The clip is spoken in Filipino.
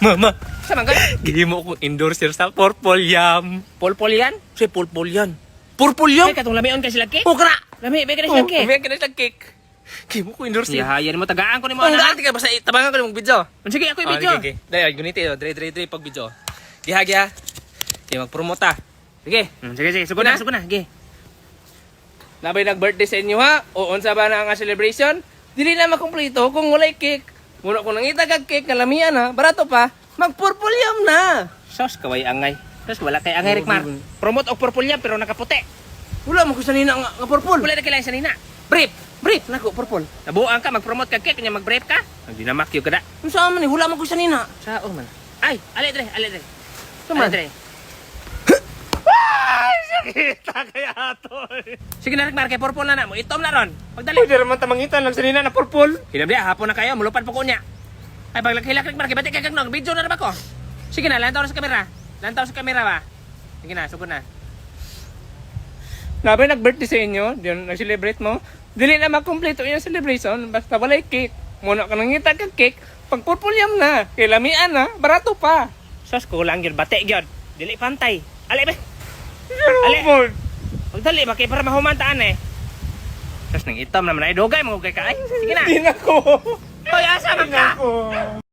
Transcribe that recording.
Mama, Sa man ka? gihimo ko endorser sa Purple Yam. Pulpul yan? Si Purple yan. Purple Yam? Ay, katong lamion ka sila cake? Oh, kara! Lami, may ka na sila cake. May ka na siyang cake. Gihimo ko endorser. Yahayan mo, tagaan ko ni mo Oh, anak. dati ka basta tabangan ko ng video. Sige, ako yung video. Okay. Dahil, guniti. Dre pag video. Giha. Okay, mag-promote ah. Sige. Sige, sugo na. Sige. Nabay nag-birthday sa inyo ha? O unsa ba na nga celebration? Dili na makumpleto kung walay cake. Muna kung nangita kag cake nga lamian ha, barato pa, mag-purple yam na. Sos, kaway angay. Sos, wala kay angay, Rickmar. Promote og purple yan, pero nakaputi. Wala mo ko sanina nga purple. Wala na kailangan sa nina. Brief nako purple. Nabuang ka, mag-promote ka cake, kanya mag-brief ka. Hindi na makyo ka da. Unsa man ni wala mo ko sanina. Sao man. Ay, ali dre. Tuman. Ali dre. Kita kaya ato. Sige na, Rickmar, kay purple na mo. Itom na ron. Pagdali. Pwede naman tamangitan lang sanina na purple. Hinabli, hapon na kayo, mulupad po ko niya. Ay, paglakilak, Rickmar, kay batik kay kagnog. Video na ba ko? Sige na, lantaw na sa kamera. Ba? Sige na, sugod na. Nabay nag-birthday sa inyo, diyan nag-celebrate mo. Dili na makumpleto yung celebration, basta walay cake. Muna ka nangita kag cake, pag purple yam na. Kay lamian na, barato pa. Sos, kulang yun, batik yun. Dili pantay. Ali, be. Ali. Pagdali, bakit para mahumantaan eh. Sos, nang itom naman ay dugay, mga kay kaay. Sige na. Di na ko. Hoy, asa man ka? Ako.